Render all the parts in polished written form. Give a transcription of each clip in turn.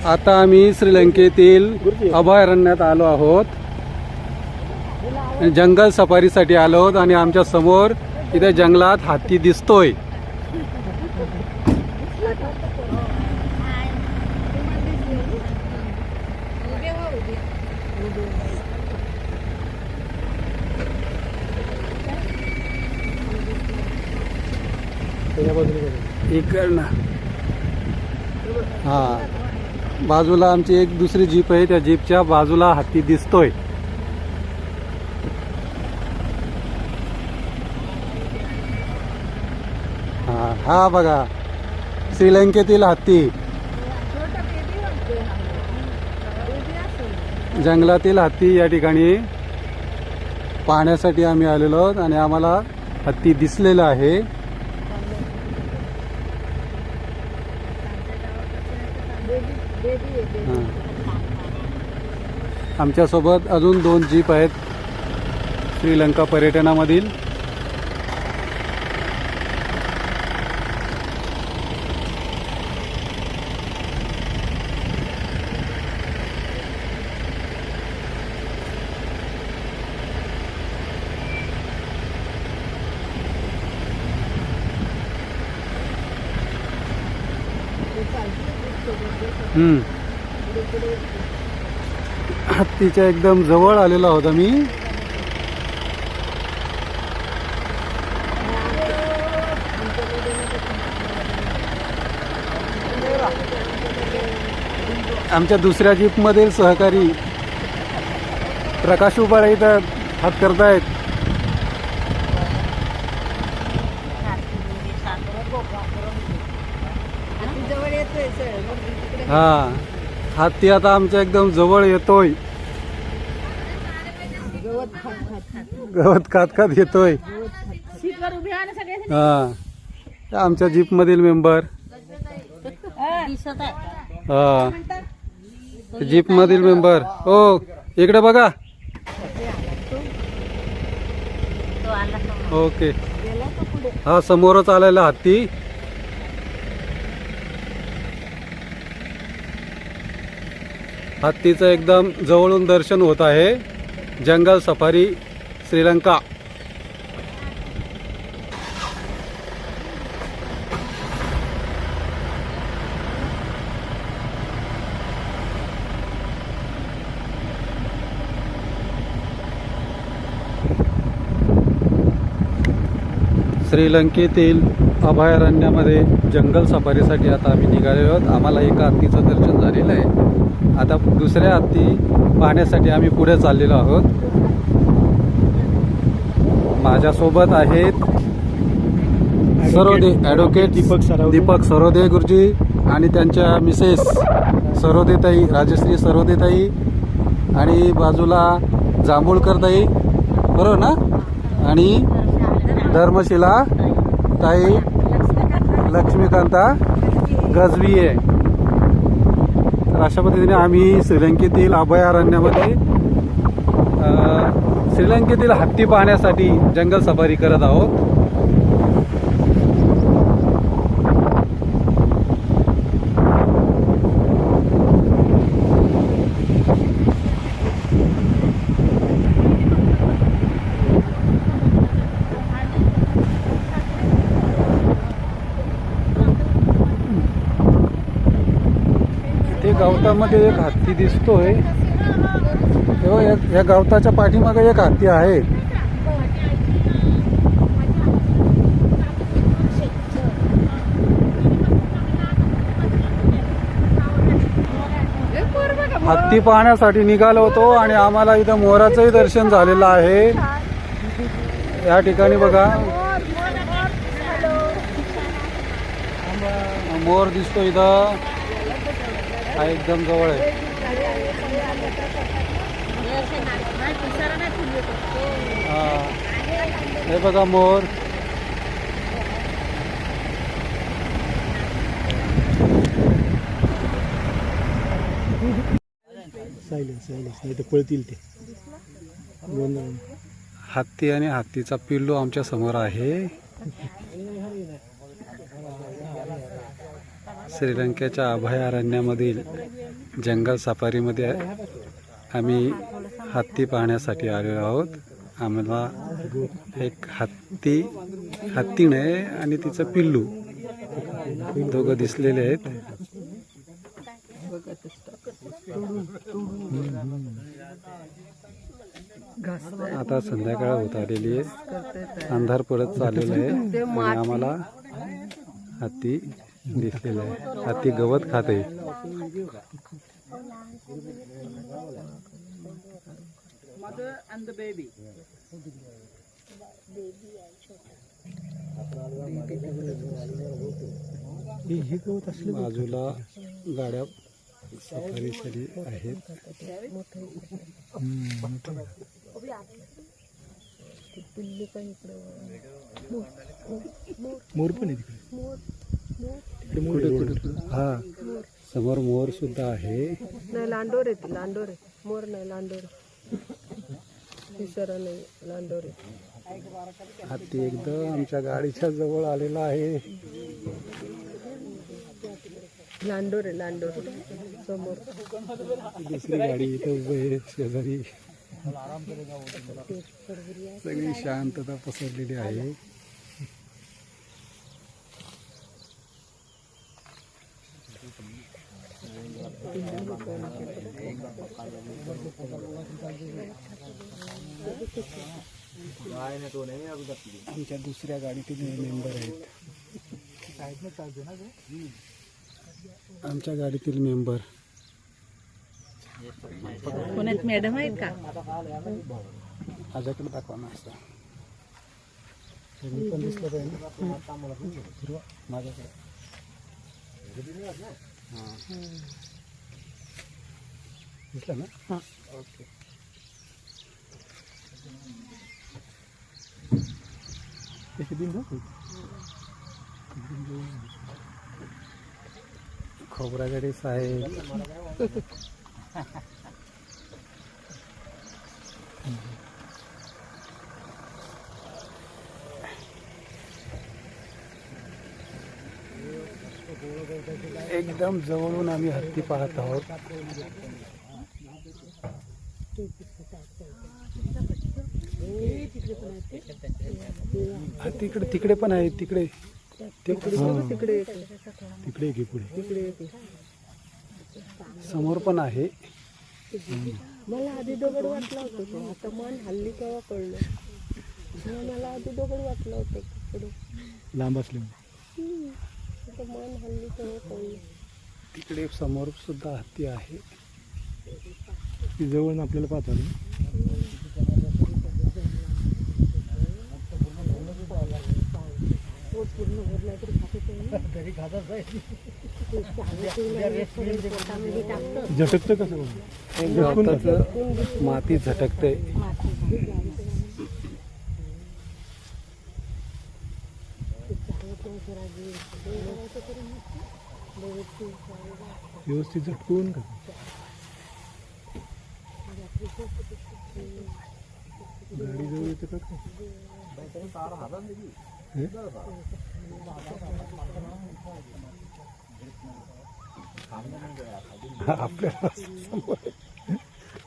आता आम्ही श्रीलंकेतील अभयारण्यात आलो आहोत. जंगल सफारीसाठी आलो आहोत आणि आमच्या समोर इथे जंगलात हत्ती दिसतोय. इकडनं हा बाजूला आमची एक दुसरी जीप आहे, त्या जीपच्या बाजूला हत्ती दिसतोय. हा बघा श्रीलंकेतील हत्ती, जंगलातील हत्ती या ठिकाणी पाहण्यासाठी आम्ही आलेलो आहोत आणि आम्हाला हत्ती दिसलेला आहे. आमच्यासोबत अजून 2 जीप आहेत श्रीलंका पर्यटनामधील. हत्तीच्या एकदम जवळ आलेलो आहोत आम्ही. आमच्या दुसऱ्या जीप मधील सहकारी प्रकाश उबाळे इथं हात करतायत. हा हत्ती आता आमच्या एकदम जवळ येतोय. गवत खात खात येतोय. हा आमच्या जीप मधील मेंबर. हा जीप मधील मेंबर. हो इकडे बघा. ओके हा समोरच आलेला हत्ती. हत्तीचं एकदम जवळून दर्शन होत आहे. जंगल सफारी श्रीलंका. श्रीलंकेतील अभयारण्यामध्ये जंगल सफारीसाठी आता आम्ही निघालेलो आहोत. आम्हाला एका हत्तीचं दर्शन झालेलं आहे. आता दुसऱ्या हत्ती पाहण्यासाठी आम्ही पुढे चाललेलो आहोत. माझ्यासोबत आहेत सरोदे ॲडव्होकेट दीपक सरोदे गुरुजी आणि त्यांच्या मिसेस सरोदेताई, राजश्री सरोदेताई आणि बाजूला जांभूळकर ताई, बरोबर ना, आणि धर्मशिला ताई, लक्ष्मीकांता गजवी आहे. तर अशा पद्धतीने आम्ही श्रीलंकेतील अभयारण्यामध्ये श्रीलंकेतील हत्ती पाहण्यासाठी जंगल सफारी करत आहोत. गवतामध्ये एक हत्ती दिसतोय. या गवताच्या पाठीमागे एक हत्ती आहे. हत्ती पाहण्यासाठी निघालो होतो आणि आम्हाला इथं मोराचंही दर्शन झालेलं आहे. या ठिकाणी बघा मोर दिसतो इथं. हा एकदम जवळ आहे. हे बघा मोर. पळतील ते. हत्ती आणि हत्तीचा पिल्लू आमच्या समोर आहे. श्रीलंकेच्या अभयारण्यामधील जंगल सफारीमध्ये आम्ही हत्ती पाहण्यासाठी आलेलो आहोत. आम्हाला एक हत्तीण आहे आणि तिचं पिल्लू दोघं दिसलेले आहेत. आता संध्याकाळ होत आलेली आहे, अंधार पडत चाललेला आहे आणि आम्हाला हत्ती दिसलेला आहे. हत्ती गवत खात आहे. बाजूला गाड्या सफारीसाठी आहेत. मोर पण आहे तिकडे. हा, समोर मोर सुद्धा आहे. नाही, लांडोर आहे ती, लांडोर आहे. मोर नाही, लांडोर तिसरा नाही, लांडोर आहे. हत्ती एकदम आमच्या गाडीच्या जवळ आलेला आहे. लांडोर आहे, लांडोर समोर. दुसरी गाडी इथे उभी आहे शेजारी. सगळी शांतता पसरलेली आहे. आमच्या दुसऱ्या गाडीतील मेंबर आहेत. आमच्या गाडीतील मेंबर पुण्यात मॅडम आहेत का? माझ्याकडे दाखवा ना असं. मी पण दिसलं पाहिजे माझ्याकडे. दिसलं ना? हां, ओके. खोबरागडे साहेब. एकदम जवळून आम्ही हत्ती पाहत आहोत. तिकडे पण आहे. तिकडे तिकडे तिकडे घे पुढे. समोर पण आहे. मला आधी दगड वाटला होता, आता मन हल्ली केव्हा कळलं. मला आधी दगड वाटलं होतं तिकडे लांब असले. आता मन हल्ली केव्हा कळलं. तिकडे समोर सुद्धा हत्ती आहे. ती जवळ आपल्याला पाहता झटकतं कसं माती झटकते. व्यवस्थित झटकून का गाडी जवळ येते का?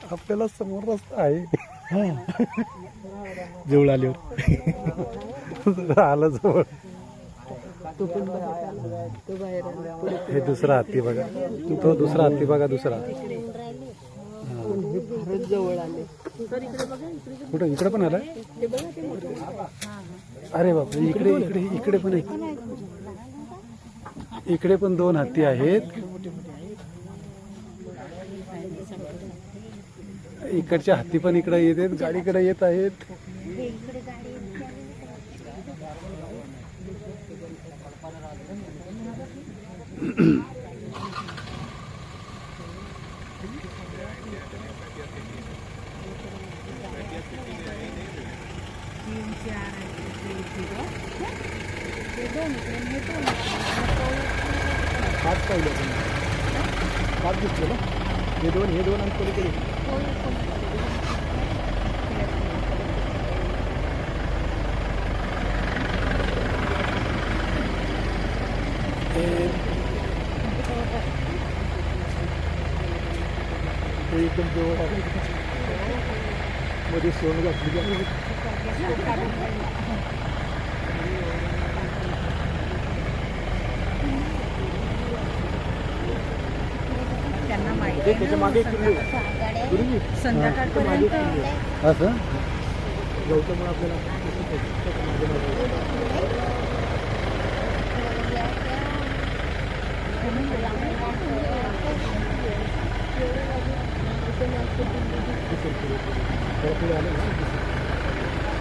आपल्याला समोर रस्ता आहे. जवळ आल्यावर आलं जवळ. हे दुसरा हत्ती बघा. तो दुसरा हत्ती बघा. दुसरा जवळ आले. कुठं? इकडे पण आलाय. अरे बापरे, इकडे पण आहे. इकडे पण दोन हत्ती आहेत. इकडच्या हत्ती पण इकडे येत आहेत, गाडीकडे येत आहेत. हात पाहिजे हात दिसले ना. हे दोन आणि पलीकडे मध्ये सोनं घातली त्यांना माहिती त्याच्या मागे संध्याकाळपर्यंत असं गौतम आपल्याला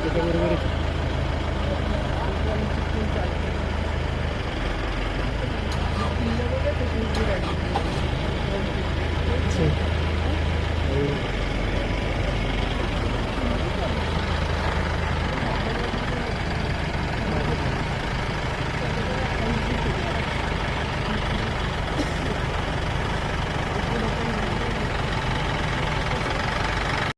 त्याच्याबरोबर